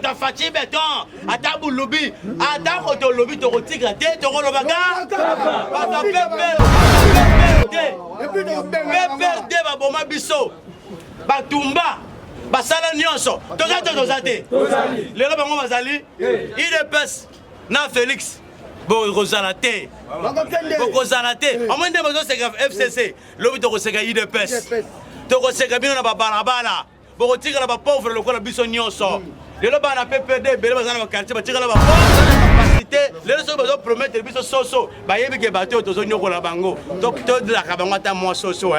moto faci beton ata bulubi ata koto lobi to kotika te to kolobaka bata PPRD baboma biso batumba basala nyonso toza te lelo bango bazali IDPS na Félix bokozala te omwende bozoseka FCC lobi tokoseka IDPS tokoseka bino na babalabala bokotikala bapauvre lokola biso nyonso lelo bana PPRD ebele baza na bakartier batikala bapacité lelo soki bazopromettre biso soso bayebi ke bato oyo tozonyokola bango tozalaka bango ata mwa soso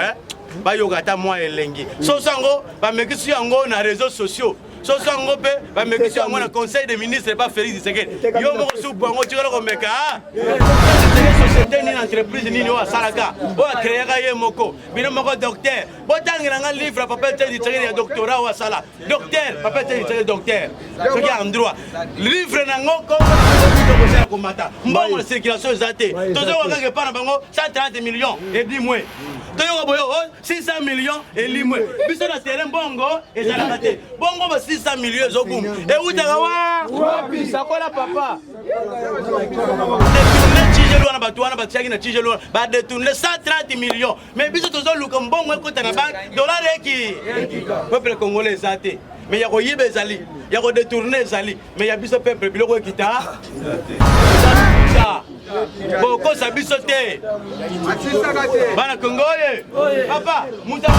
bayoka ata mwa elengi soso yango bamekisi yango na réseaux sociaux soso yango mpe bamekisi yango na conseil des ministres pas Félix Tshisekedi yo moko supu yango tikala komeka société nini entreprise nini oyo asalaka oyo akreaka ye moko bino moko docteur botangelanga livre papa Tshisekedi ya doctorat oyo asala docteur papa Tshisekedi docteur soki en droit livre nango kokosala komata mbongo na circulation eza te tozokaka epa na bango 130 millions edimwe toyoka boyo 600 millions elimwe biso na terrain bongo ezalaka te bongo ba 600 millions ezobuma eutaka wapi sakola papa détourner tigelo wana bato wana batiaki na tigelo wana badétourner 130 millions mais biso tozoluka mbongo ekota na banque dollar eki peuple congolais eza te mais ya koyiba ezali ya kodétourner ezali mais ya biso peuple biloko ekita bokosa biso te bana Kongo oye papa muta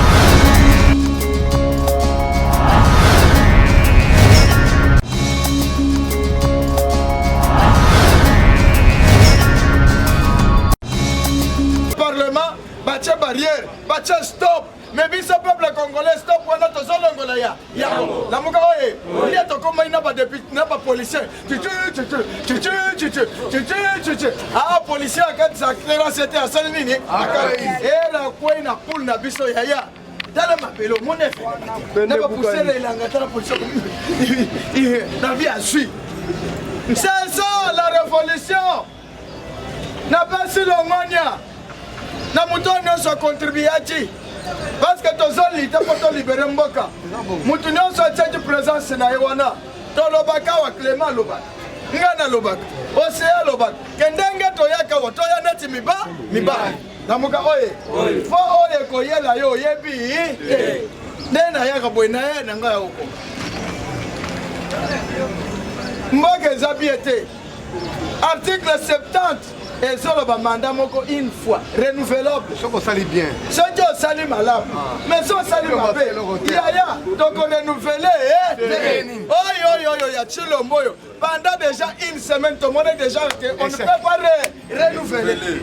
Parlement batia barrière batia stop mais biso peuple congolais stop wana tozolongola ya la muka oye ndia tokoma ina ba député na ba policier ah policier akati sa clearance était à sali nini era kwa ina pool na biso ya tala mapelo monefe na ba pousser ilanga tala policier na vie à suivre c'est ça la révolution na basi longonya na muto nyonso contribuachi parce que tozoli te po tolibere mboka mutu nyonso atiaki présence na ye wana tolobaka wa Clément alobaka nga nalobaka osea alobaka ke ndenge toyaka wa toya neti mibali na muka oye fo oye koyela yo oyebi nde nayaka boye na ye na ngai ya oko mboka eza bie te article 70 et solo ba mandat moko une fois renouvelable soko sali bien soki osali malamu mais so osali mabe yaya toko renouveler oyo ya Chilombo oyo pendant déjà une semaine tomone déjà que on ne peut pas renouveler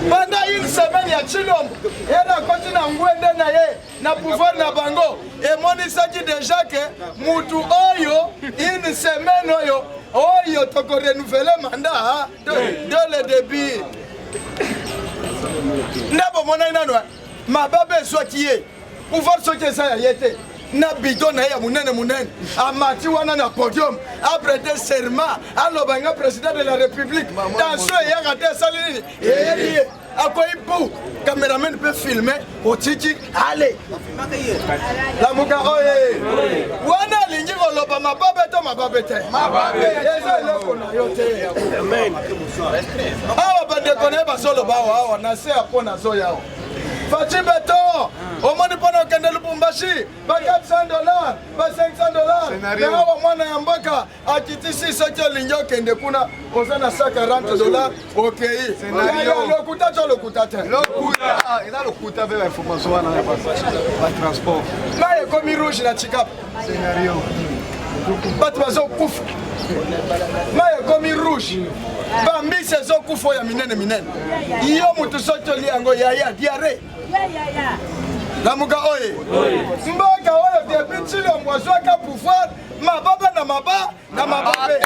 pendant une semaine ya Chilombo ena koti na ngwende na ye na pouvoir na bango emonisaki déjà que mutu oyo une semaine oyo toko renouveler mandat de le début ndabo mona nano mababe soki ye pouvoir soki eza ya ye te na bidon na ye ya munene amati wana na podium aprêter serment alobanga président de la république tension eyaka te esali nini eyeli ye akoyi pou cameraman peut filmer otiki ale lamuka oye wana alingi koloba mababe to mababe te eza eloko na yo te awa bandeko na ye bazoloba awa na se ya mpo nazoya awa faci beton omoni mpona okende Lubumbashi ba $400 ba $500 awa mwana ya mboka akitisi soki olingi okende kuna oza na $140 okei lokuta to lokuta te eza lokuta mpe bainformation wana ya batransport mai ekomi rouge na chikapa bato bazokufa mai ekomi rouge bambisi ezokufa oyo ya minene yo mutu soki oli yango yaya diare lamuka oye mboka oyo depuis Chilombo azwaka pouvoir mababe na mababe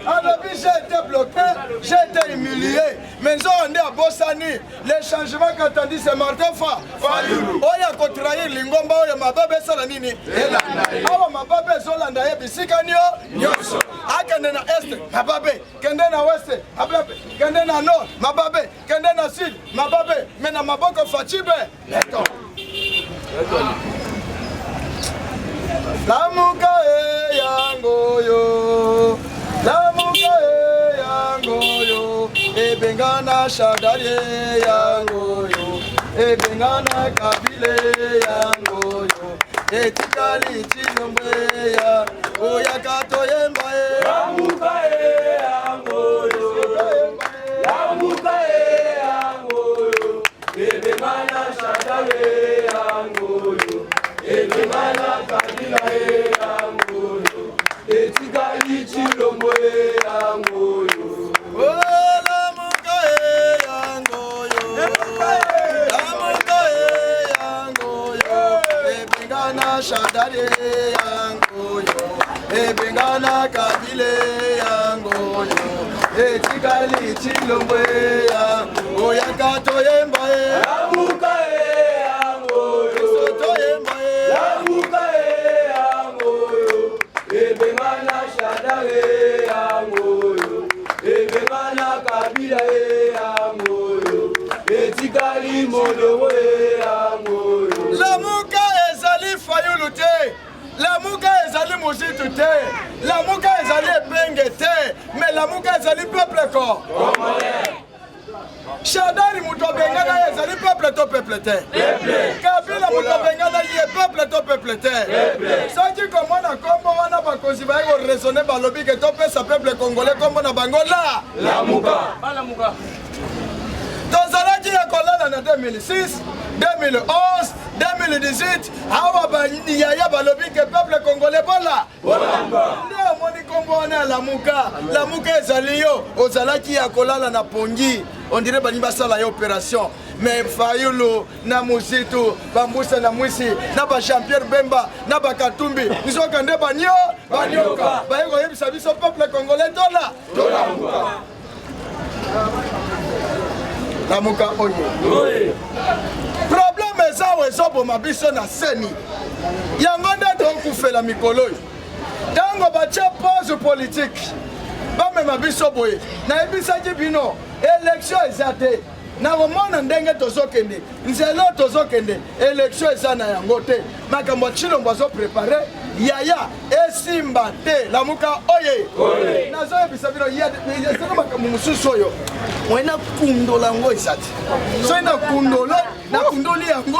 alobi j'ai été bloqué j'ai été humilié mais nzoo nde abosani le changement qu'attendu c'est Martin Fayulu oyo akotrahir lingomba oyo mababe esala nini awa mababe ezolanda ye bisika nyonso akende na este mababe kende na weste mababe kende na nord mababe kende na sud mababe me na maboko facibe leto lamuka ebengana shadare yangoyo ebengana kabile yangoyo etikali chinombeya oyakato yembae lamukae yangoyo lamukae yangoyo ebengana shadare yangoyo ebengana kabila yangoyo etikali chinombe yangoyo shadare yangoyo ebengana kabile yangoyo etikali chilombe ya oyakato yembae lamukae yangoyo soto yembae lamukae yangoyo ebengana shadare yangoyo ebengana kabila yangoyo etikali modowe yangoyo lamuka Fayulu te, lamuka ezali musitu te, lamuka ezali ebenge te, mais lamuka ezali peuple ko. Shadari muto bengana ezali peuple to peuple te. Kabila muto bengana ye peuple to peuple te. Soki komona kombo wana bakozi ba ko raisonner balobi ke to pesa peuple congolais kombo na bangola. Lamuka. Balamuka. Tozalaki ya kolala na 2006, 2011, 2018, awa bani yaya balobi ke peuple congolais bola. Ndio moni kombo wana lamuka. Lamuka ezali yo, ozalaki ya kolala na pongi. On dirait bani basala ya opération. Mais Fayulu na Musitu, Bambusa na Mwisi, na ba Jean-Pierre Bemba, na ba Katumbi, nisoka nde banyo, banyoka. Ba yego yebisa biso peuple congolais dola. Dola muka. Lamuka oyo. Problème ezawe ezoboma biso na seni. Yango nde tokufela mikolo. Tango batie pause politique. Bamema biso boye. Na ebisaki bino élection ezate. Na romona ndenge tozokende. Nzelo tozokende. Élection ezana yango te. Makambo chilombo azo préparer. Yaya esimba te lamuka oye. Nazo ebisa bino yade. Yeseko makambo mususu oyo. Wena kundola ngo isati. So ina kundola na kundoli yango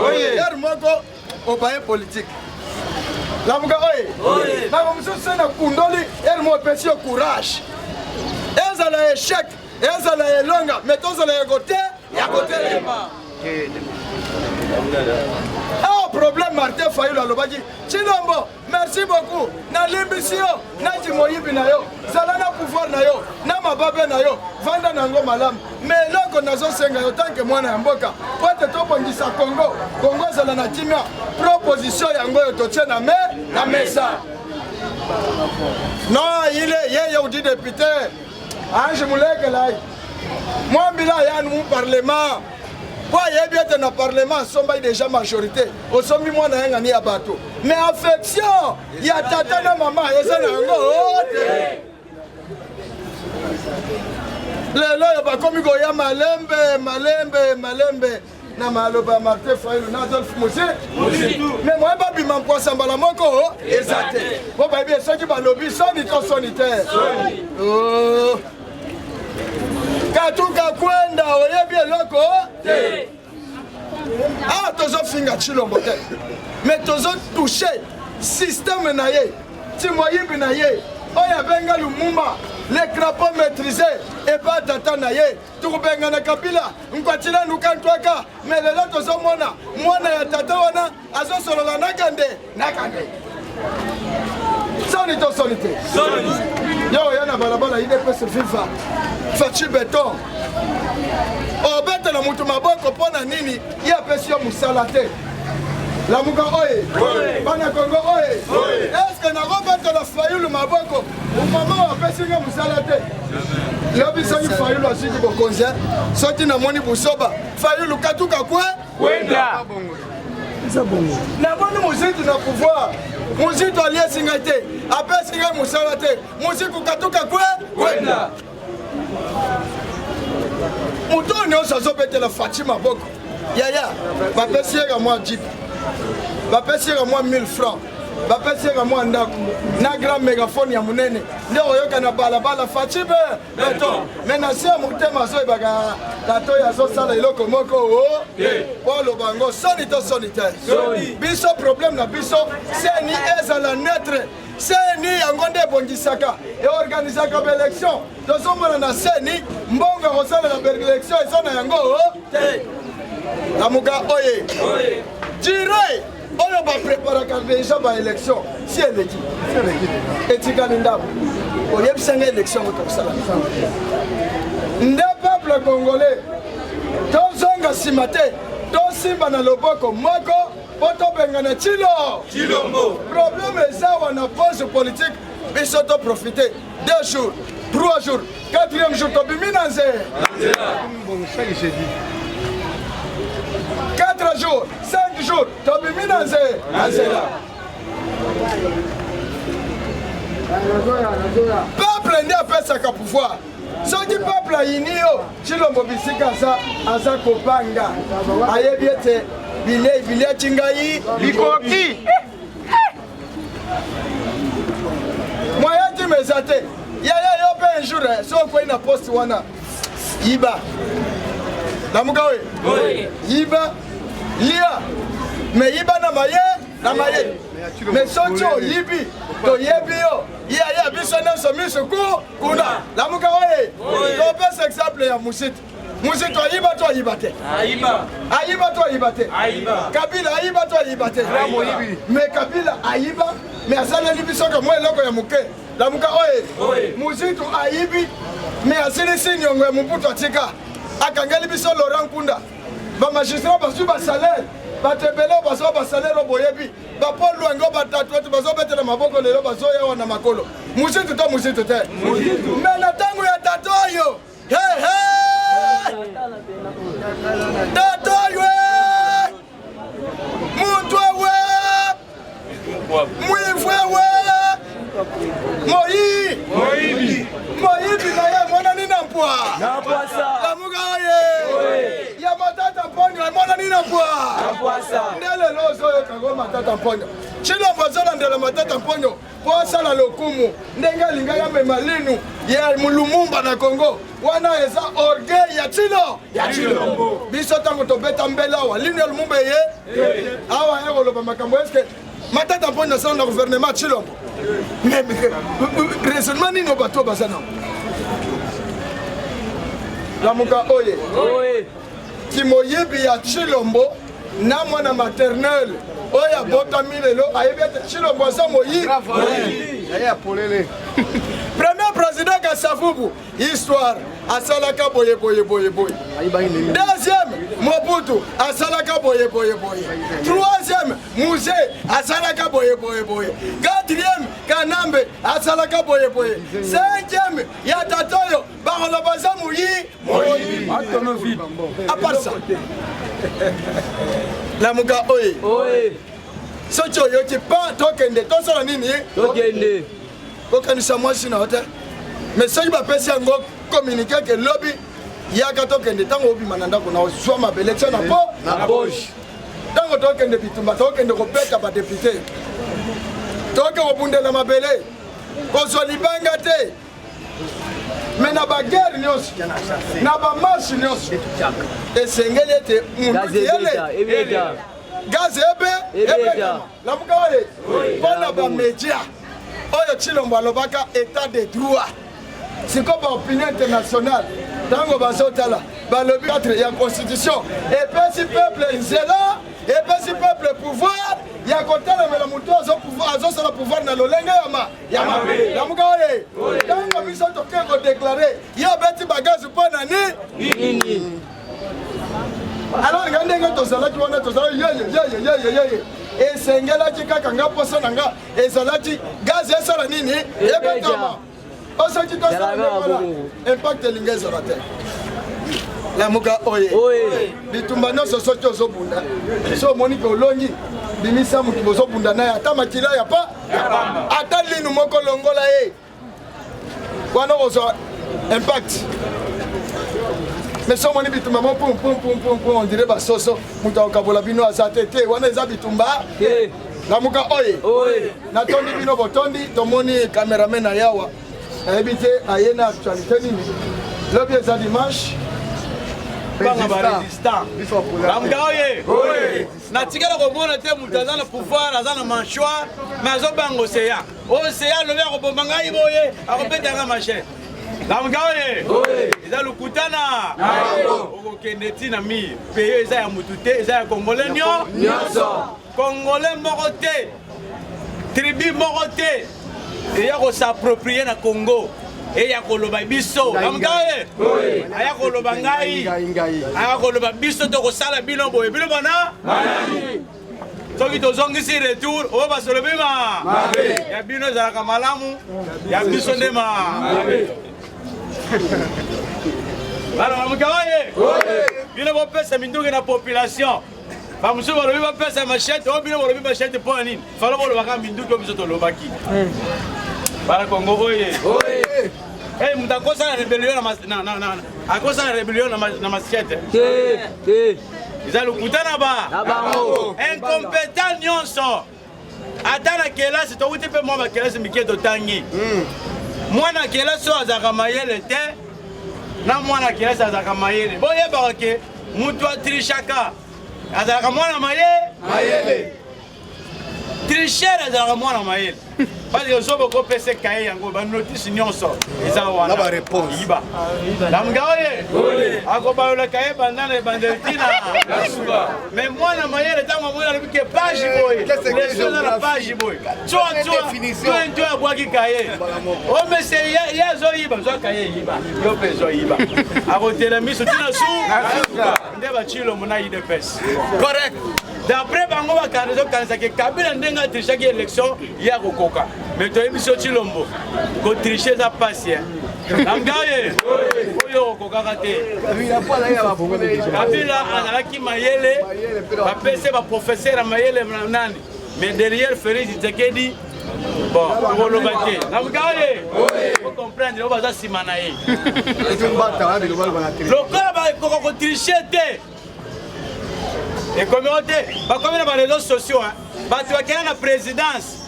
oye. Yar moko obaye politique. Lamuka oye. Makambo mususu na kundoli yar mo pesi o courage. Ezala échec. Ezala elonga, metozala ya côté lema. Ah, problème Martin Fayulu alobaki. Chilombo, merci beaucoup. Na limbisio, na jimoyibi na yo, zala na pouvoir na yo, na mababe na yo, vanda nango malamu. Mais loko nazo senga yo tanke mwana ya mboka. Pote tobongisa Congo, Congo zala na kimia. Proposition yango yo totie na mesa. Non, il est yeye udi député. Ange Mouleke là. Moi, bila ya nous parlement. Quoi, il y a bien dans le parlement, sommes déjà majorité. Au sommet, moi, on a un ami à bateau. Mais affection, il y a tata et maman, et ça, le lo, il y a comme il y a malembe. Na maloba Martin Fayulu na Adolphe Musitu. Mais moi, je ne sais pas si je exact. Bon, bien, ceux qui balobi, sonitaire. Oh. Katuka kwenda, oye bien loko. Ah, tozo finga chilombo te. Mais tozo touché système na ye. Timoyibi na ye. Oya benga Lumumba. Les crapauds maîtrisés et pas tata na ye. Tukubenga na Kabila. Nkwatila nukantwaka. Mais le là tozo mona. Mwana ya tata wana. Azo solola nakande. Sonito sonité. Yo yana balabala IDPS FIFA. Fachi beton. Obete na mutu maboko pona nini? Ya pesio musalate. La muka oye. Bana Congo oye. Est-ce que na robete la Fayulu maboko? Au moment où pesio musalate. Lobi songi Fayulu asiki bokonze. Soti na moni busoba. Fayulu katuka kwe? Kwenda. Na moni Musitu na pouvoir. Musitu aliyesinga te. Apesinga musalate. Musiku katuka kwe? Kwenda. Mutoni osazo betela Fatima Boko. Yaya, bapesiera moi 10. Bapesiera moi 1000 francs. bapesaka mwa ndako na grand mégaphone ya monene nde oyoka na balabala facibe beto me na se ya motema azoyebaka tato oyo azosala eloko moko o po oloba yango soni to soni te biso problème na biso seni ezala neutre seni yango nde ebongisaka eorganizaka baélection tozomona na seni mbongo akosalela baélection eza na yango te lamuka oye dire oyo bapreparaka deja baélection si eleki etikali ndako oyebisanga élection otokosala nde peuple congolais tozonga nsima te tosimba na loboko moko po tobengana Tshilombo problème eza wana pose politique biso toprofite 2 jours 3 jours 4e jour tobimi na nzela 4 jours 5 jours tobimi na nzela peuple nde apesaka pouvoir soki peuple ayini yo Tshilombo bisika aza kopanga ayebi ete bilei ati ngai likoki moyeti meza te yaya yo mpe un jour so okwei na poste wana yiba lamuka we yiba lia me yiba na maye me soki oyibi toyebi yo yaya biso nyonso miso kuna lamuka we topesa exemple ya musitu ayiba to ayiba te ayiba to ayiba te Kabila ayiba to ayiba te me Kabila ayiba me asaleli biso kamwa eloko ya moke lamuka oye musitu ayibi me asilisi niongo ya Mobutu atika akangeli biso Laurent Nkunda bamagistrat bazwi basalaire bato ebele bazwa basalaire o boyebi bapol lwango batatu ete bazobetela maboko lelo bazoyewa na makolo musitu to musitu te me na ntango ya tato oyo tato oyo muntu ewe mwivwe ewe moyibi na ye mwana nina mpwa lamuka oye ya matata mponyo emona nina mpwa nde lelo ozoyokango matata mponyo Tshilombo azolandela matata mponyo po asala lokumu ndenge alingai amema linu ya Lumumba na Congo wana eza orgueil ya Tshilombo biso ntango tobeta mbele awa linu ya Lumumba eye awa ye koloba makambo eske matata mponyo asala na gouvernement Tshilombo raisonnement nini bato baza nango lamuka oye kimoyibi ya Tshilombo na mwana maternel oyo abotami lelo ayebi ete Tshilombo aza moyibi premier président Kasavubu histoire asalaka boye deuxième Mobutu asalaka boye troisième Musée asalaka boye quatrième Kanambe asalaka boye cinquième ya tatoyo bakoloba aza moyibi à part ça lamuka oye soki oyoki pa tokende tosala nini kokanisa mwasi na hotel mais soki bapesi yango communiqué ke lobi yaka tokende ntango obima na ndako na ozwa mabele tia na poche ntango tokende bitumba tokende kobeta badepute toke kobundela mabele kozwa libanga te me na bagere nyonso na bamarshe nyonso esengeli ete munduki ele gaz ebetama lamuka oye mpona bamedia oyo Tshilombo alobaka état de droit siko baopinion internationale ntango bazotala balobi 4 ya constitution epesi peuple nzela epesi peuple pouvoir ya kotalamela moto azosala pouvoir na lolenge ya mabe lamuka oye ntango biso toke kodeklare yo beti bagazi mpo na nini alors nga ndenge tozalaki wana tozalaki yeye esengelaki kaka nga poso na nga ezalaki gazi esala nini ebetama osoki tosala impact elingi ezala te lamuka oye bitumba nyonso soki ozobunda so omoniki olongi bimisa motu bozobunda naye ata makila ya pa ata linu moko longola ye wana kozwa impact mais so moni bitumba mo pum on dirait basoso mutu akokabola bino aza te wana eza bitumba lamuka oye natondi bino botondi tomoni cameraman na yawa nayebi te aye na actualité nini lobi eza dimanche banga barésistant lamuka oye natikala komona te moto aza na pouvoir aza na mâchoire mais azobanga oseya oseya alobi akobomba ngai boye akobetanga machete lamuka oye eza lokutana okokende ntina mire peyo eza ya motu te eza ya congolais nyonso congolais moko te tribu moko te eya kosaproprie na congo eya koloba biso lamuka oye aya koloba ngai aya koloba biso tokosala bino boye bino bana soki tozongisi retour oyo basolobi ya bino ezalaka malamu ya biso nde bana lamuka oye bino bopesa minduki na population bamosusu balobi bapesa machete oyo bino balobi machete mpo na nini falo bolobaka minduki oyo biso tolobaki bana kongo oye moto akosala rebellion na machete eza lokuta na bango incompétent nyonso ata na kelasi tokuti mpe mwa bakelasi mike totangi mwana kelasi oyo azalaka mayele te na mwana kelasi azalaka mayele boyebaka ke mutu atrishaka azalaka mwana mayele tricher azalaka mwana mayele parce que so bokopesa kaye yango banotice nyonso eza wana yiba lamuka oye akobalola kaye banda na ebandeli ntina mais mwana mayele ntango amoni alobi ke page boye leso eza na page boye to abwaki kaye omese ye azoyiba zwa kaye yiba yo mpe ezoyiba akotela miso ntina su nde bacilomo na idps correct d'après bango bakanisa ke kabila ndenge atrishaki élection ya kokoka mais toyebi so Chilombo kotriche eza pasi lamuka oyo okokaka te kabila azalaki mayele bapese baprofesseur ya mayele nani mais derrière Félix Tshisekedi bon okoloba te lamuka ocomprendre oyo baza nsima na ye lokola bakoka kotriche te ekomi o te bakomi na bareseau sociaux bato bakenda na présidence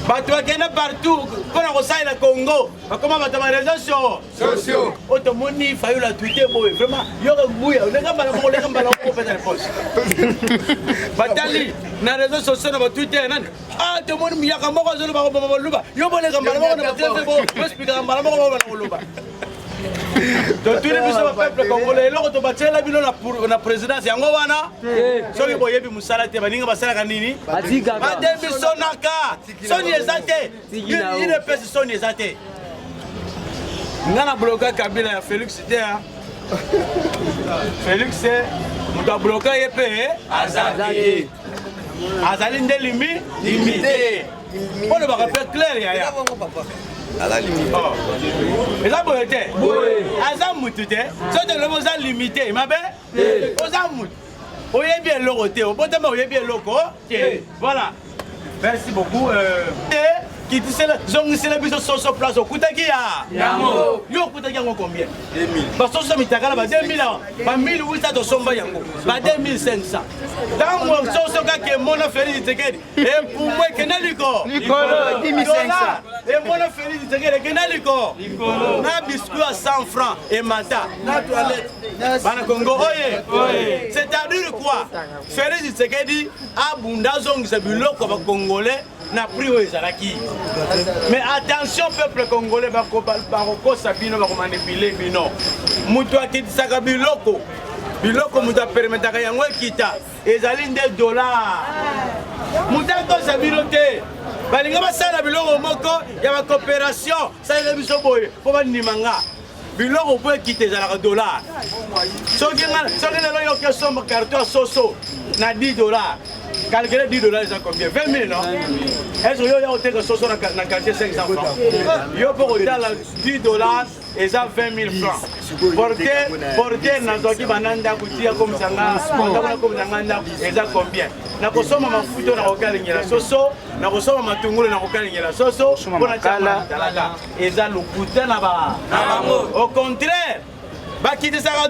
bato bakenda partout mpona kosalela congo bakoma bato bareseau sociaux oyo tomoni fayola twite boye vraiment yoka buya olenga mbala moko pesa réponse batali na réseau sociaux na batwite nani tomoni miyaka moko azoloba koboma boluba yo bolenga mbala moko na batelefo bospikaka mbala moko bana koloba totuli biso bapeuple congolais eloko tobatiela bino na présidence yango wana soki boyebi mosala te baninga basalaka nini badebi sonaka soni eza te ine pesi soni eza te nga na bloka kabila ya Félix te Félix moto abloka ye mpe azali nde limité oyo baka mpe claire yaya eza boye te aza mutu te so tolobi oza limité mabe oza mutu oyebi eloko te obotama oyebi eloko te voilà merci beaucoup kitisela zongisela biso soso place okutaki yo okutaki yango combien basoso mitakala ba 2000 ba 1800 tosomba yango ba 2500 ntango soso kaka emona Félix Tshisekedi epumu ekende likolo 1500 emona Félix Tshisekedi ekende likolo na biscuit à 100 francs emata na toilette bana Congo oye c'est-à-dire quoi Félix Tshisekedi abunda zongisa biloko ba congolais na prix oyo ezalaki mais attention peuple congolais bakokosa bino bakomanipule bino mutu akitisaka biloko mutu apermetaka yango ekita ezali nde dollar mutu akosa bino te balinga basala biloko moko ya bacoopération salela biso boye mpo bandimanga biloko po ekita ezalaka dollar soki lelo yoki osomba carton ya soso na 10 dollars calculer 10 dollars c'est combien 20 000 non est-ce que yo ya oteka soso na quartier 500 francs yo pour otala 10 dollars et ça 20 000 francs porter na zoki bananda kutia comme ça nganda et ça combien na kosoma mafuto na kokalingela soso na kosoma matungulu na kokalingela soso pona tala et ça lokuta na ba au contraire bakiti ça $,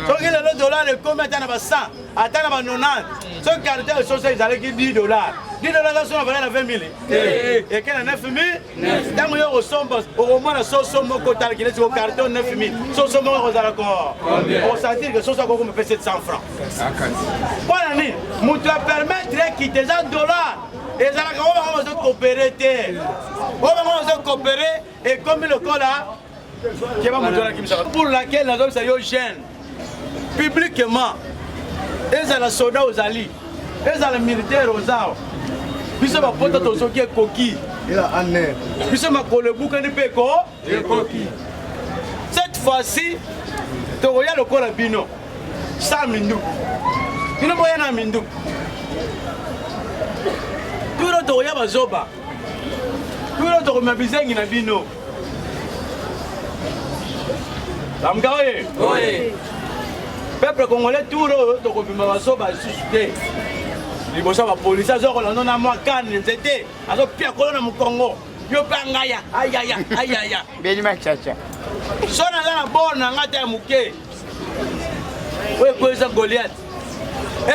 soki lelo dollar ekomi ata na ba 100 ata na ba 90 soki caractère social ezalaki 10 dollars 10 dollars aso na valeur na 20 000 eke na 9 000 ntango yo okosomba okomona soso moko otalaki neti kocaractère 9 000 soso moko ekozala okosentir ke soso akokoma mpe 700 francs mpona nini moto apermettre ekite eza dollar ezalaka oyo bango bazocoopere te oyo bango bazocoopere ekomi lokola keba moto alakimisaka pour laquelle nazobisa yo jeune publiquement ezala soda ozali ezala militaire ozawa biso bapota tozoki ekoki biso makolo ebukani mpe ekoki cette fois-ci tokoya lokola bino sa minduku bino boya na minduku bino tokoya bazoba bino tokomema bizengi na bino lamuka oye peuple congolais turo tokobima bazoba lisusu te liboso bapolisi azokolanda na mwa kane nzete azopia kolo na mokongo yo mpe angaya ayaya beni machacha so naza na bor na nga te ya moke oyo ekweza goliath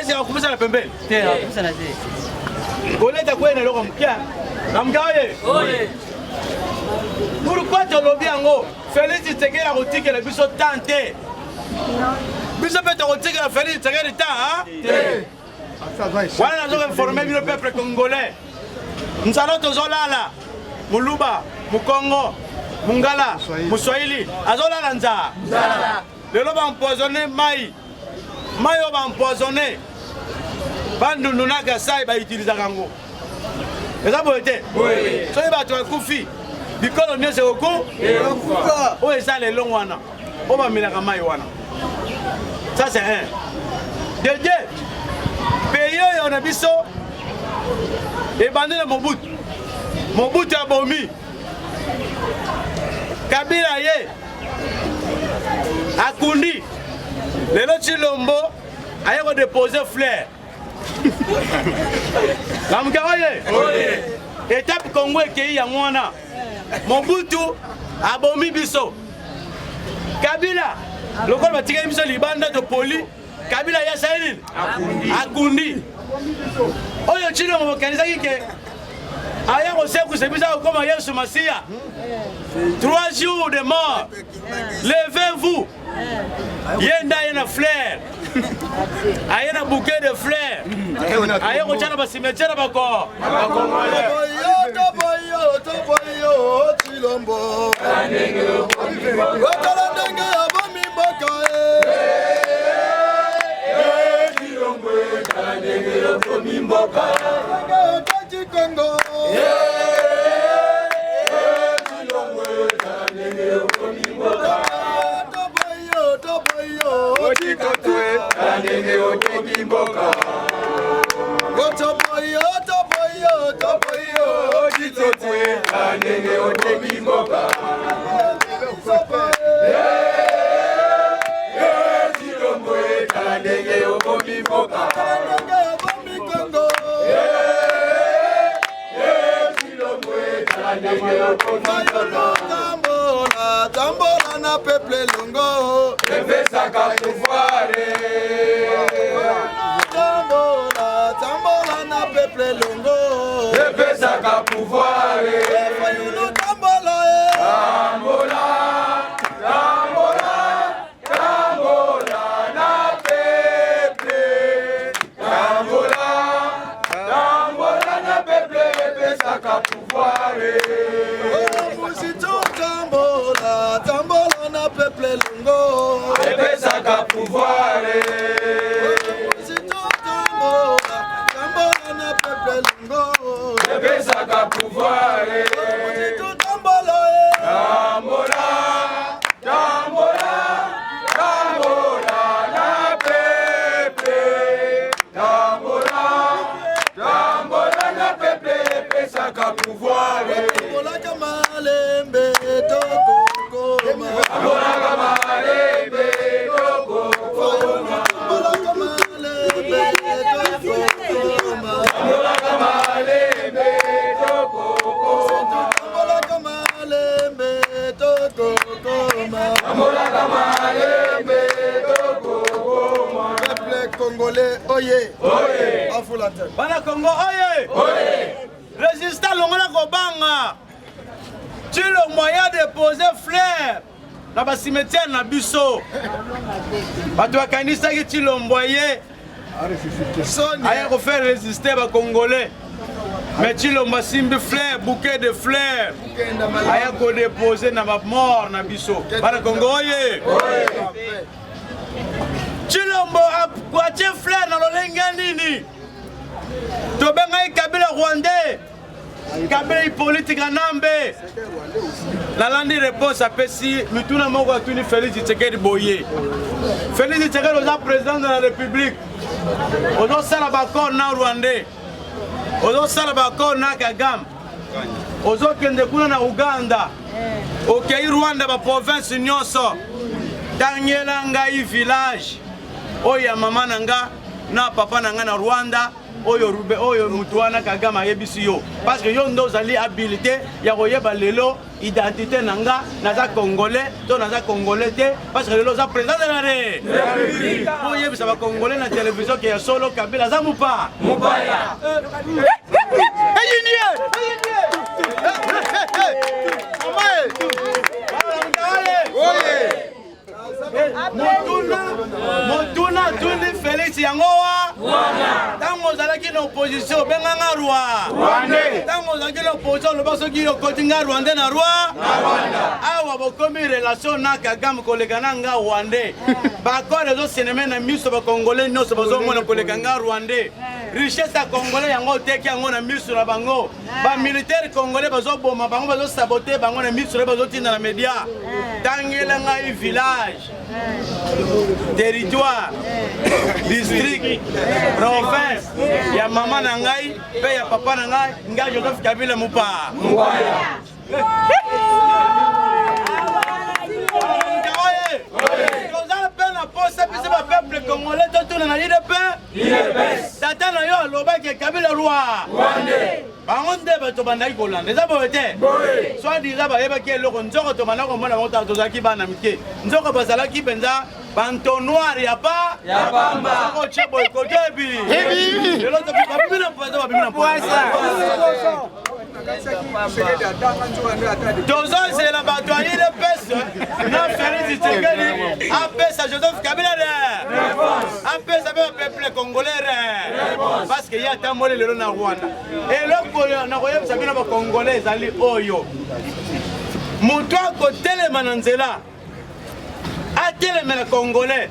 ese akumisa na pembeni goliath akwei na eloko mokia na mokia oye pourkui tolobi yango Félix Tshisekedi akotikela biso temps te biso mpe tokotikela Félix Tshisekedi temps wana nazoinforme bino peuple congolais nzala tozolala muluba mukongo mungala muswahili azolala nzala lelo baempoisonne mai oyo baempoisonne bandundu na gasai bautilisaka yango eza boye te soki bato bakufi bikolo nyonso ekokufa oyo eza lelo wana oyo bamelaka mai wana ça c'est un de deux pays oyo na biso ebandi na mobutu abomi kabila ye akundi lelo Tshilombo aye kodepose fleur lamuka oye étape Congo ekei yango wana mobutu abomi biso kabila lokola batikali biso libanda topoli kabila ya saini akundi oyo Tshilombo bokanisaki ke aya kosekusa biso akokoma Yesu Masiya 3 jours de mort levez-vous yenda ye na fleur aye na bouquet de fleur aye kotia na basimetiere na bakor toboyo Tshilombo otala ndenge abomi mboka Tshilombo otala ndenge abomi mboka otaki Kongo Tshilombo otala ndenge abomi mboka toboyo otikote otala ndenge abomi mboka toboyo otitotwe otala ndenge abomi mboka Tshilombo otala ndenge abomi mboka Tambola na peuple longo epesaka pouvoir tambola na peuple longo epesaka pouvoir tambola na peuple tambola na peuple epesaka pouvoir tambola na peuple longo epesaka pouvoir tambola na peuple longo epesaka pouvoir Amolaka malembe toko oye. Afulata. Bana Congo oye. Résistant longola kobanga. Tu le moyen de poser fleur dans le cimetière na biso. Bato bakanisa ki tu le moyen. Aya ko faire résister ba Congolais. Mais tu le masimbi fleur, bouquet de fleurs. Aya ko déposer na ba mort na biso. Bana Congo oye. Tu le moyen fleur na lolenga nini. To benga Kabila Rwandais. Kabila politique anambe. La landi réponse à Pessi, Mituna Moko Tuni Félix Tshisekedi Boye. Félix Tshisekedi est président de la République. Ozo sala bakor na Rwandais. Ozo sala bakor na Kagame. Ozo kende kuna na Uganda. Okei Rwanda ba province nyonso. Daniela ngai village. Oya mama nanga na papa nanga na Rwanda. Oyo rube oyo mutuana Kagame ayebisi yo parce que yo ndo zali habilité ya koyeba lelo identité nanga naza congolais to naza congolais te parce que lelo za président de la République oyebisa ba congolais na télévision ke ya solo Kabila za mupa mupaya Motuna tuni Félix yangoa tango zalaki na opposition benganga Rwanda tango zalaki na opposition lo baso ki kotinga Rwanda na Rwanda awa bokomi relation na Kagame koleka na nga Rwanda bakore zo cinéma na miso ba congolais nyonso bazo mona koleka nga Rwanda richesse ya congolais yango teki yango na miso na bango ba militaire congolais bazo boma bango bazo saboter bango na miso bazo tinda na media tangela ngai village territoire district province ya mama na ngai pe ya papa na ngai ngai Joseph Kabila mupa peuple congolais tout na l'IDP tata na yo aloba ke Kabila roi bango nde bato bandaki kolanda eza boye te soit disant bayebaki eloko nzoko tobanda komona bango tata tozalaki bana mike nzoko bazalaki mpenza banto noir ya bamba soko tie boye kotebi lelo babimi na poisa babimi na poisa tozozela bato ya IDPS na Félix Tshisekedi apesa Joseph Kabila apesa pe peuple congolais parce que ya tamole lelo na Rwanda eloko na koyebisa bino ba congolais ezali oyo moto akotelema na nzela atelemela congolais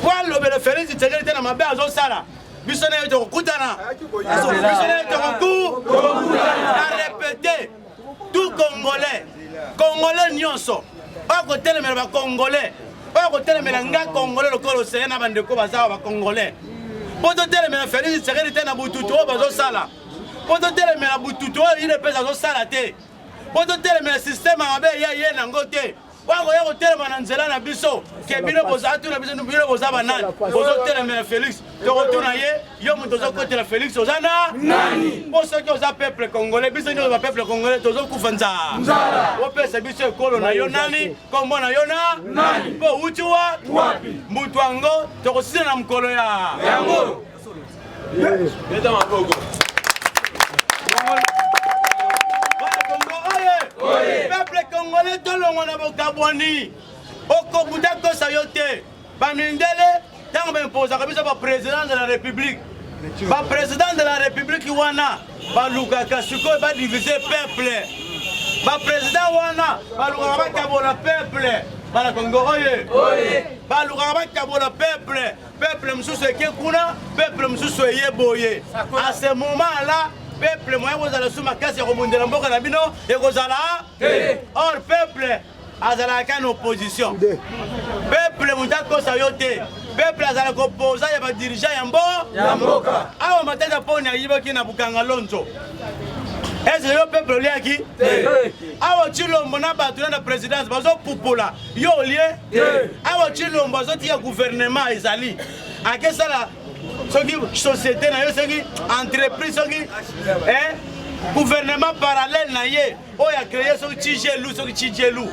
po alobela Félix Tshisekedi te na mabe azosala biso na yo tokokutana biso na yo tokokutana répété tout congolais nyonso akotelemela ba congolais akotelemela nga congolais lokolo seye na bandeko bazawa ba congolais po totelemela Félix Tshisekedi te na bututu oyo bazosala po totelemela bututu oyo IDPS azosala te po totelemela système mabe ye nango te wakoya kotelema na nzela na biso ke bino bozala tuna biso bino boza banani bozotelemela Félix tokotuna ye yo moto ozokotela Félix oza na nani po soki oza peuple congolais biso nyonso ba peuple congolais tozokufa nzala opesa biso ekolo na yo nani kombo na yo na nani mpo uti wapi mutu yango tokosila na mokolo ya yango peuple congolais tolongo na bokabwani okobuta kosa yo te bamindele ntango baimposaka biso baprésident de la république baprésident de la république wana balukaka sikoyo badivise peuple baprésident wana balukaka bakabola peuple bana Congo oye balukaka bakabola peuple mosusu eke kuna peuple mosusu eye boye à ce moment là peuple moyen kozala su makasi ya kobundela mboka na bino ekozala or peuple azalaka na opposition peuple moto akosa yo te peuple azala kopoza ya badirigant ya mboka awa matata mponi ayibaki na bukanga lonzo ese yo peuple oliaki awa Tshilombo na bato na présidence bazopupula yo olie awa Tshilombo azotika gouvernement ezali akesala soki société na yo soki entreprise soki gouvernement parallèle na ye oyo a créé soki Tijelu soki Tijelu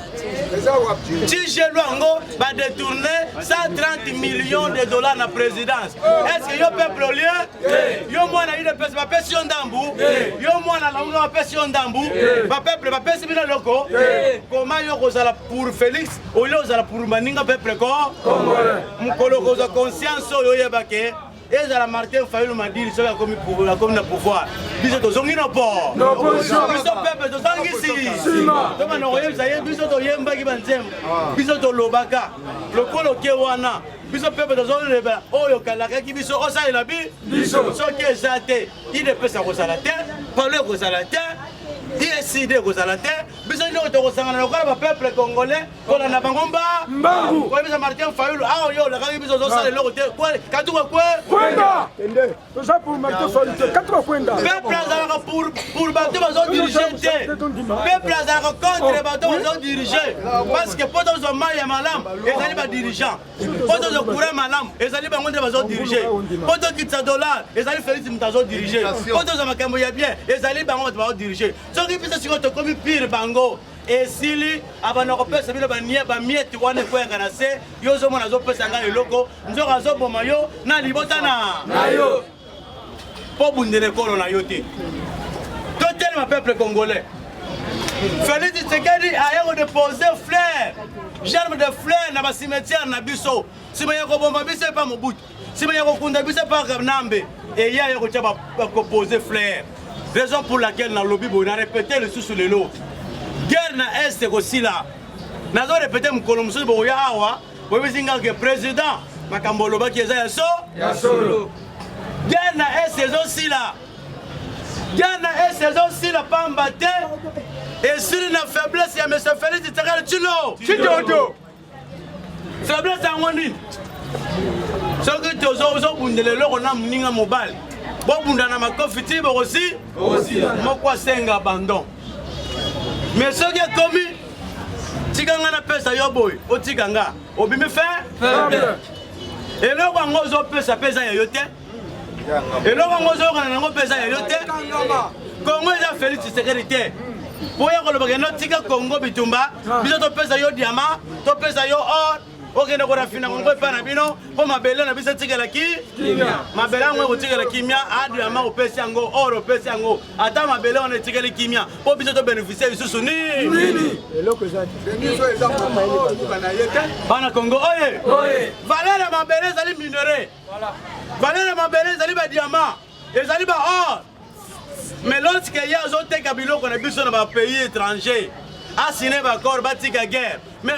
ango va détourner 130 millions de dollars na présidence. Est-ce que yo peuple au lieu yo mwana ide pesa ba pesi ndambu yo mwana la unga ba pesi ndambu ba peuple ba pesi bina loko comment yo kozala pour Félix au lieu kozala pour maninga peuple ko mukolo koza conscience oyo yebake ezala Martin Fayulu Madiri soki akomi na pouvoir biso tozongi no po biso peuple tozangisi toma na oyebisa ye biso toyembaki banzembo biso tolobaka lokolo ke wana biso peuple tozoleba oyo kalakaki biso osalela biso soki eza te idepesa kozala te palo kozala te ISID kozala te biso nyoko tokosangana lokola ba peuple congolais kola na bango mbangu oyebisa Martin Fayulu awo yo lakaki biso zosala eloko te katuka kwenda ende toza pour Martin Fayulu te katuka kwenda peuple azalaka pour bato bazodirige te peuple azalaka contre bato bazodirige parce que po tozwa mai ya malamu ezali badirigant po tozwa courant malamu ezali bango nde bazodirige po tokitisa dollar ezali Félix moto azodirige po tozwa makambo ya bien ezali bango bato bazodirige soki biso sikoyo tokomi pire bango esili abana kopesa bino bamieti wana ekweyaka na se yo ozomona azopesa ngai eloko nzoko azoboma yo na libota na yo mpo bundela ekolo na yo te totelema peuple congolais. Félix Tshisekedi aya kodepose fleur germe de fleur na basimetière na biso nsima ya kobomba biso epa mobutu nsima ya kokunda biso epa nambe eya ya kotia bakopose fleur. Raison pour laquelle dans le lobby, on a répété le sous le lot. Guerre na Est aussi là. Nous avons répété mon colombe sur le Yahawa. Vous avez dit que le président, Makamboloba qui est là, Yassolo. Guerre na Est aussi là. Guerre na Est aussi là, pas embatté. Et sur la faiblesse, il y a M. Félix Tshisekedi. Faiblesse à Wandi. Ce que tu as dit, on a mis un mobile. Bon bunda na makofiti aussi moko asenga abandon mais soki ekomi tikanga na pesa yo boy otikanga obimi faible eloko yango ozopesa pesa ya yo te eloko yango ozokana nango pesa ya yo te Kongo eza Félix Tshisekedi te po ya kolobaka no tika Kongo bitumba biso topesa yo diamant topesa yo or okende korafina kongo epa na bino mpo mabele na biso tikela mabele yango ekotikela kimia adiama opesi yango or opesi yango ata mabele wana etikeli kimia mpo biso tobeneficie lisusu nini bana kongo oye valeur ya mabele ezali minere valeur ya mabele ezali badiama ezali ba or mais lorsque ye azoteka biloko na biso na bapays étranger assigné d'accord batika guerre mais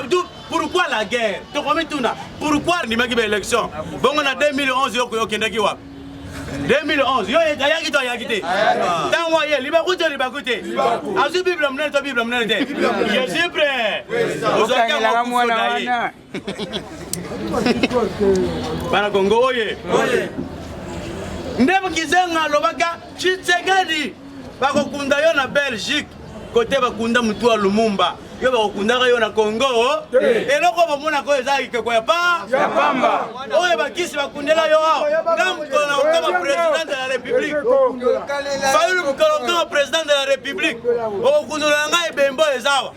pourquoi la guerre pourquoi ndimaki baélection bongo na 2011 yokendaki wapi 2011 yo ayaki to ayaki te ntango aye libaku te azwi bible monene to bible monene te je suis prêt ozwakango mwana ye bana kongo oye ndebo kizenga alobaka Tshisekedi bakokunda yo na Belgique côté bakunda mutu wa Lumumba yo bakundaka yo na Congo eloko bamona ko eza ikeko ya pamba oyo bakisi bakundela yo ngamukolo kama président de la République Fayulu mukolo kama président de la République okundela ngai bembo ezawa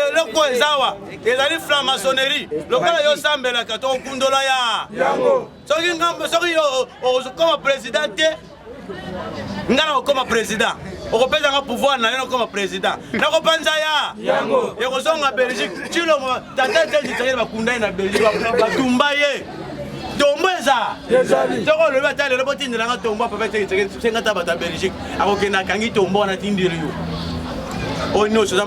eloko ezawa ezali franc-maçonnerie lokola yo sambelaka to okundola yango soki ngambo soki yo kama président te ngana koma président okopesa nga pouvoir na yo koma président nakopanza ya ekozonga Belgique tilo tata Tshisekedi bakunda na Belgique batumba ye tombo eza soko lobi ata lelo botindela nga tombo papa Tshisekedi senga ta bata Belgique akokenda kangi tombo wana tindeli yo oyo nyonso eza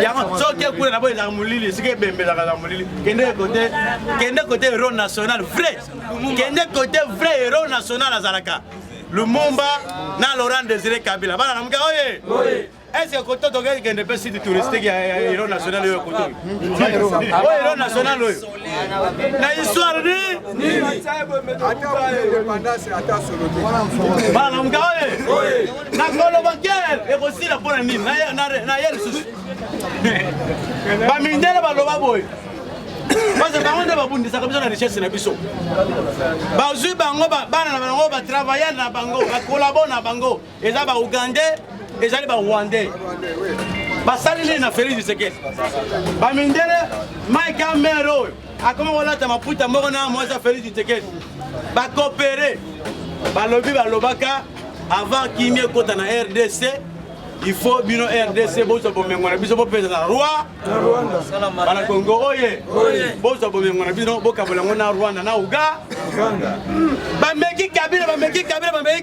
yango soki ekule na bo ezaka molili esika ebembelaka na molili kende kote héros national vrai kende kote vrai héros national azalaka Lumumba na Laurent Désiré Kabila bana namuka oye est-ce que koto toke kende pe site touristique ya héros national yo koto oyo héros national oyo na histoire ni bana namuka oye na koloba guerre ekosila mpona nini na ye lisusu bamindele baloba boye parce que bango nde babundisaka biso na richesse na biso bazwi bango bana na bango batravailleur na bango bakolabo na bango eza baougandais ezali barwandais basali nini na Félix Tshisekedi bamindele Mike Amero oyo akoma kolata maputa moko na mwasi ya Félix Tshisekedi bacoopere balobi balobaka avant kimi ekota na RDC il faut bino RDC bozo bomengo na biso bopesa na Rwanda bana Congo oye bozo bomengo na biso bokabola na Rwanda na Uganda bameki Kabila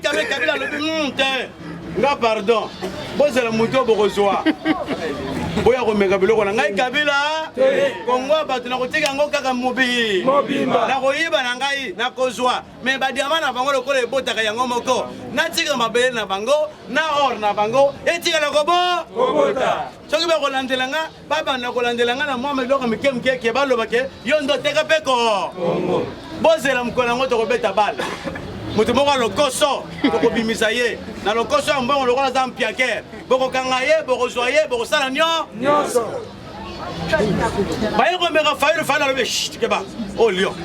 Kabila lobi te nga pardon bozela muto bokozwa boya komeka biloko na ngai Kabila Congo bato na kotika ngo kaka mobimba na koyiba na ngai na kozwa me badiama na bango lokola ebotaka yango moko natika mabele na bango na or na bango etika na kobota soki bakolandela nga babanda kolandela nga na mwa miloko mike ke balobake yo ndo teka peko bozela mokolo yango tokobeta bala mutu moko lokoso tokobimisa ye na lokoso ya mbongo lokola za mpiaker bokokanga ye bokozwa ye bokosala nyonso baye komeka fayulu alobi keba o lion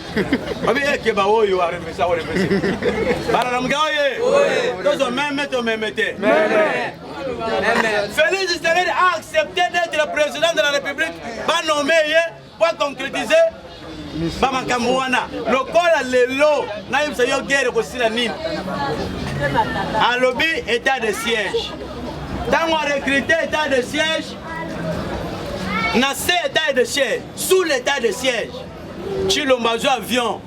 abi ekeba oyo arefesa bala na mga oye tozo meme te Félix Tshisekedi a accepté d'être le président de la République ba nommé ye pour concrétiser bamakambo wana lokola lelo nayebisa yo guerre kosila nini alobi état de siège ntango arecruté état de siège na se état de siège sous l'état de siège Tshilombo azwi avion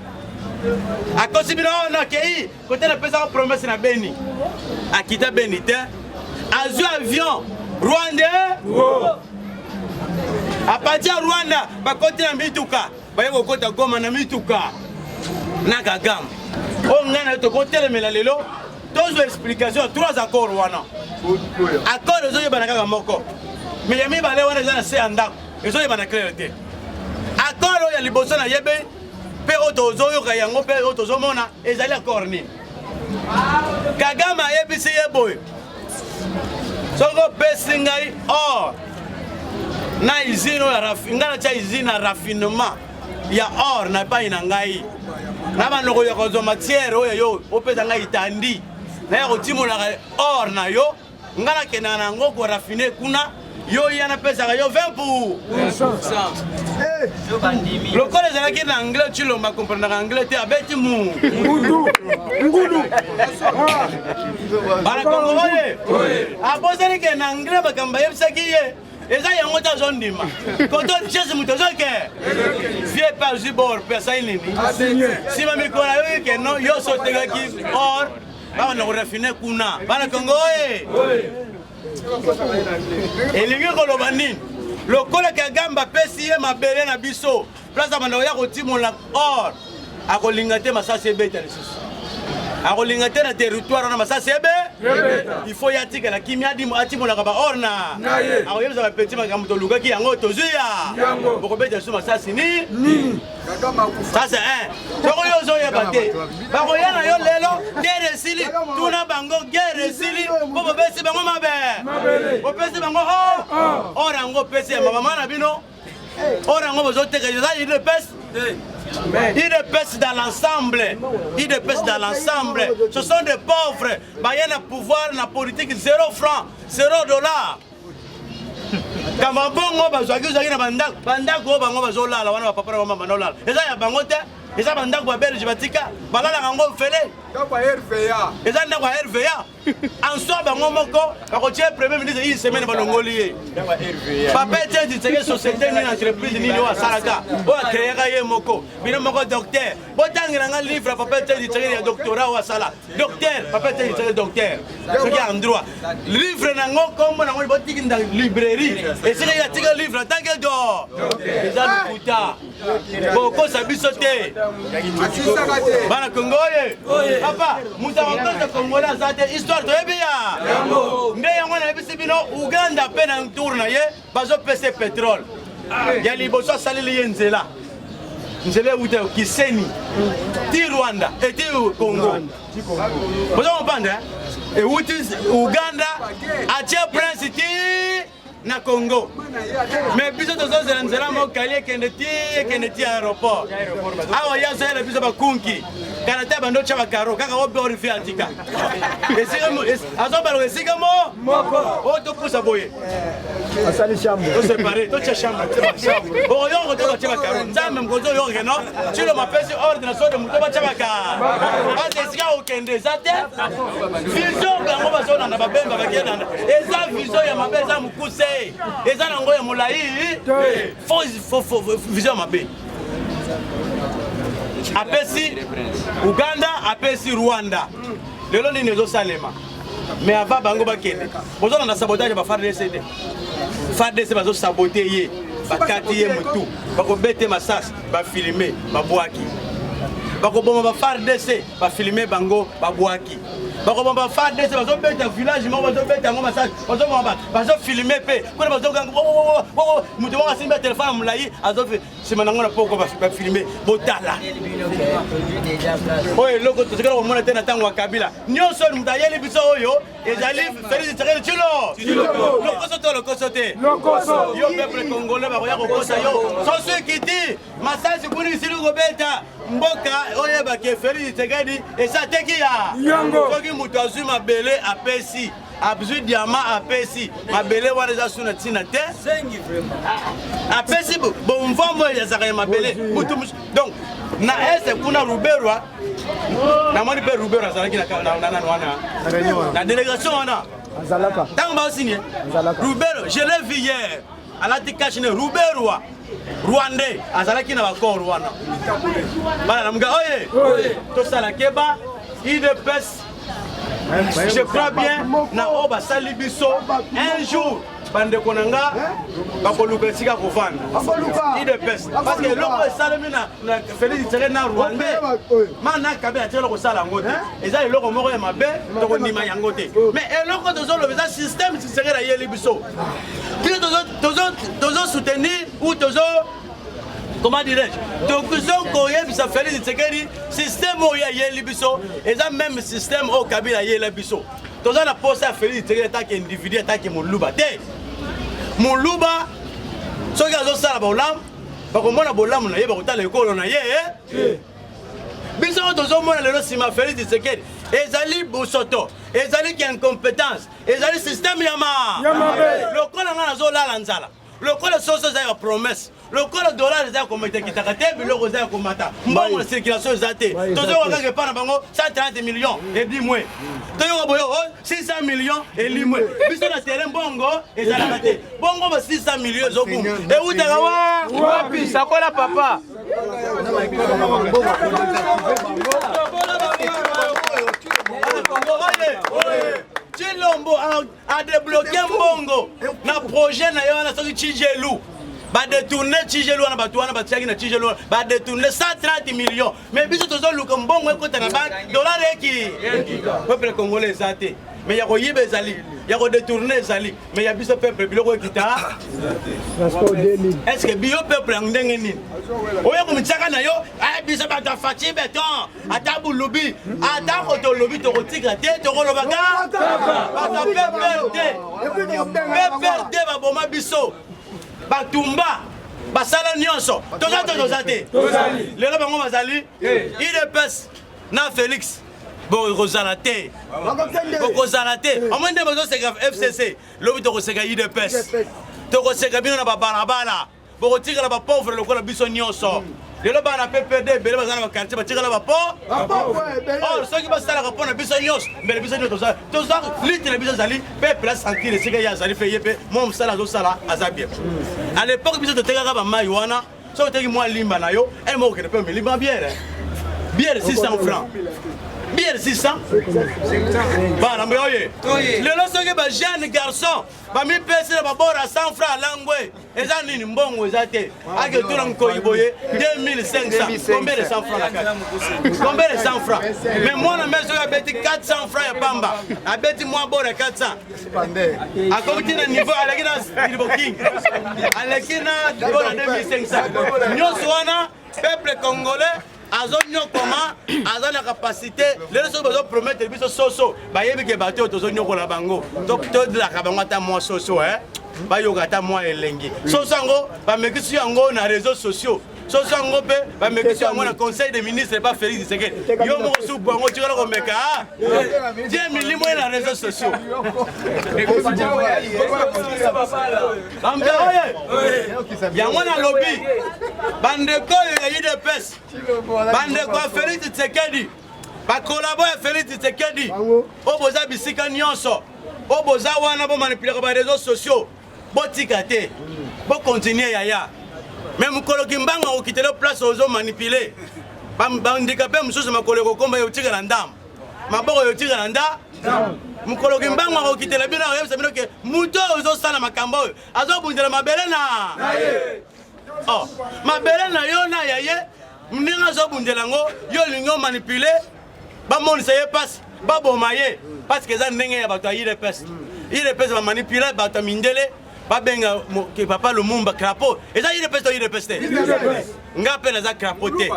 akosi bino na kei kote napesaka promesse na Beni akita Beni te azwi avion Rwanda apati ya Rwanda bakoti na mituka baye kokota Goma na mituka na Kagame o ngana tokotelemela lelo tozo explication 3 accords wana accord ezoyebana kaka moko me ya mibale wana eza na se ya ndako ezoyebana clair te accord oyo ya liboso na yebe mpe oyo tozoyoka yango mpe oyo tozomona ezali accord nini Kagame ayebisi ye boye soko pesi ngai or na usine oyo nga natya usine ya raffinement ya or na epai na ngai na bandoko ya kozwa matière oyo yo opesa ngai itandi naya kotimolaka or na yo nga nakendaka na yango korafine kuna yo ya napesaka yo 20%. Lokola ezalaki na anglais Tshilombo akomprendaka anglais te abeti ngulu bana Kongo oye abosani ke na anglais makambo ayebisaki ye eza yango te azondima koto chese moto ozoke vie pe azwi bor pe asali nini nsima mikolo ayoki ke no yo so otekaki or bakona korafine kuna bana Kongo oye elingi koloba nini lokola Kagame apesi ye mabele na biso place abanda koya kotimola or akolinga te masasi ebeta lisusu akolinga te na territoire wana masasi ebe il faut yatikala kimi atimolaka ba or na akoyebisa bapeti makambo tolukaki yango tozwi ya bokobeta lisusu masasi nini sasa soko yo ozoyeba te bakoya na yo lelo guerre esili tuna bango guerre esili mpo bopesi bango mabe bopesi bango or yango opesi ya mama na bino or yango bozoteka eza il dépêche dans l'ensemble. Il dépêche dans l'ensemble. Ce sont des pauvres. Il y a un pouvoir, la politique, 0 francs, 0 dollars. Quand on va se faire des bandak, bandak, on va se faire des bandak, papa, maman, bandak. Et ça, il y a bangote. Et ça, bandak, on va faire des batika. Bandak, on va faire des. Et ça, on va faire des. En soi, bango moko, on va faire premier ministre une semaine dans l'Ongolie. Papa, tu sais que société, une entreprise, ni nous à Saraka. On a créé un moko. Bino moko docteur. Botan un livre, papa, tu sais que doctorat ou à Sala. Docteur, papa, tu sais que docteur. Ce qui est en droit. Livre nango comme on a boutique dans librairie. Et c'est qu'il y a un livre, tant que d'or. Les gens du Kouta. Beaucoup s'habituent. Bana Congo, papa, Moutawanko Congolais, c'est histoire de Ebia. Mais on a vu bino Uganda peine un tour na ye, bazo pese pétrole. Ya liboso salili yenzela. Nzela uta Kiseni. Ti Rwanda et ti Congo. Vous comprenez? Et Uganda a tia prince ti na Congo. Mais biso tozozela nzela mokali ekende ti aéroport. Awa ya zela biso bakunki. Kanata bando cha bakaro kaka obe orifi atika. Azobalo esika moko. O to pusa boye. Asali chambre. To séparer, to cha chambre. Bon yo to cha bakaro. Nzambe mkozo yo keno. Chilo mapesi ordre na sodo muto ba cha bakaro. Ase esika okende zate. Vision bango bazona na babemba bakenda. Eza vision ya mabeza mukuse. Eza nango ya mulai. Fo vision mabe. Apesi Uganda, apesi Rwanda. Lelo ni nezo salema. Mais avant bango bakende. Bozona na sabotage ba FARDC. FARDC bazo saboter ye. Bakati ye mutu. Bako bete masas, ba filmer, ba boaki. Bako bomba ba FARDC, ba filmer bango, ba boaki. Bako bomba FARDC bazo beta village, mo bazo beta ngo masas, bazo bomba, bazo filmer pe. Kuna bazo gang mutu wa simba téléphone mulai, azo simanango na poko ba filmer botala. Oye loko to sekala mona tena tango wa Kabila. Nyonso mutayeli biso oyo, ezali Félix Tshisekedi Tshilo. Loko sote. Yo peuple congolais ba koya kokosa yo. Sans ceux qui dit masasi kuni silu gobeta mboka oye ba ke Félix Tshisekedi esa tekia. Soki mutu azui mabele apesi. Abzu diamant apesi. Mabele wana za suna tina te. Apesi bon mvombo ya zaka mabele. Donc na ese kuna Ruberwa na moni pe Ruberwa azalaki na wana na délégation wana azalaka tango ba signé Ruberwa je l'ai vu hier à la tikachine Ruberwa Rwandais azalaki na bakor wana bana na mga oye to sala keba IDPS je crois bien na oba salibiso un jour bande konanga bakoluka sika kovanda IDPS parce que loko esalemi na Félix Tshisekedi na Rwandais mana Kabila telo ko sala ngote eza loko moko ya mabe to ko ndima yango te mais eloko tozolo beza système Tshisekedi ya yeli biso tozo soutenir ou tozo comment dirais-je tozo koyebisa Félix Tshisekedi système oya yeli biso eza même système au Kabila yeli biso tozo na poste à Félix Tshisekedi tant individu tant que moluba te Muluba, ceux qui ont ça, bakomona bolamu na ye bakotala ekolo na ye. Biso tozomona lelo sima Félix Tshisekedi ezali bosoto, ezali ki incompétence, ezali système yama. Lokola nga nazolala nzala. Lokola soso za ya promesse. Lokola dollar za komete kitakate biloko za komata. Mbongo na circulation za te. Tozo wakage pana bango 130 millions et 10 mois. Toyo boyo 600 millions et 10 mois. Biso na terrain bongo ezala te. Bongo ba 600 millions zokum. E utaka wapi sakola papa. Chilombo a débloqué Mbongo na projet na yo na soki Tshijelu ba détourner Tshijelu na batwana ba tiaki na Tshijelu ba détourner 130 millions mais biso tozo luka Mbongo ekota na banque dollar eki peuple congolais zate mais ya ko yibe zali ya ko détourner zali mais ya biso peuple biloko ekita est-ce que bio peuple ndenge nini oya ko mitsaka na yo ay biso ba ta fati beton ata bulubi ata ko to lobi to ko tika te to ko lobaka ba ta peperde ba boma biso ba tumba ba sala nyonso toza te lelo bango bazali IDPS na Félix bon Rosalate au moins de besoin c'est FCC lobi to ko seka IDPS to ko seka bino na ba barabara bo tika na ba pauvre lokola biso nyonso lelo bana PPD bele bazana ba quartier ba tika na ba oh ceux qui va sala ko na biso nyonso mbele biso nyonso toza litre biso zali peuple sentir sika ya zali fe yepe mom sala zo sala azabie à l'époque biso to teka ba mai wana so teki moi limba na yo et mo ke pe limba bière 600 francs bière 600 bana mboye lelo soki ba jeune garçon ba mi pese ba bora 100 francs langwe eza nini mbongo eza te ake tuna nkoyi boye 2500 combien de 100 francs la carte combien de 100 francs mais moi na meso ya beti 400 francs ya pamba a beti moi bora 400 akomiti na niveau alakina niveau king alakina bora 2500 nyonso wana peuple congolais azonyo koma azana capacité les gens besoin promettre biso soso ba yebi ke bato tozonyo ko la bango to de la kabango ta mo soso bayoka ata mwa elenge soso yango bamekisi yango na réseaux sociaux soso yango mpe bamekisi yango na conseil des ministres pas Félix Tshisekedi yo moko supu yango tikala komeka tie milimo ye na réseaux sociaux yango na lobi bandeko oyo ya UDPS bandeko ya Félix Tshisekedi bakolabo ya Félix Tshisekedi oyo boza bisika nyonso oyo boza wana bomanipulaka ba réseaux sociaux botika te bokontinue yaya me mokolo kimbanga okitela place ozo manipule bandika mpe mosusu makolo ekokomba yotika na ndamu maboko yotika na ndamu mokolo kimbanga okitela bino oyebisa bino ke moto ozosala makambo oyo azobundela mabele na mabele na yo na yaye ndenge azobundela ngo yo olingi omanipule bamonisa ye pasi baboma ye parce que eza ndenge ya bato ya UDPS bamanipule bato ya mindele babenga papa Lumumba crapaud eza UDPS to UDPS te nga mpe naza crapaud te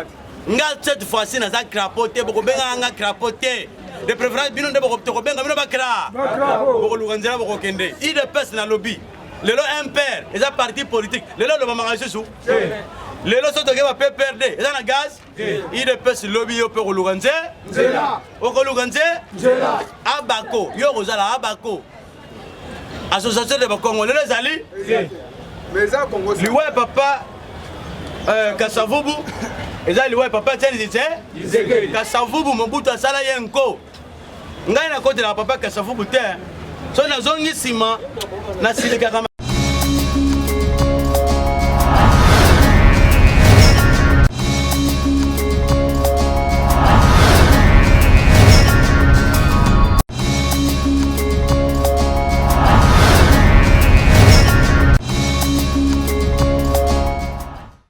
nga cette fois-ci naza crapaud te bokobenga nga crapaud te de préférence bino nde bokobenga bino bakra bokoluka nzela bokokende UDPS na lobi lelo impere eza parti politique lelo lobamaka lisusu lelo so toke ba PPRD eza na gaz UDPS lobi yo mpe koluka nzela okoluka nzela abako yo kozala abako association de Bakongo lelo ezali liwa papa Kasavubu eza liwa papa Tshisekedi Kasavubu Mobutu asala ye nko ngai na kotela papa Kasavubu te so nazongi nsima na silikaka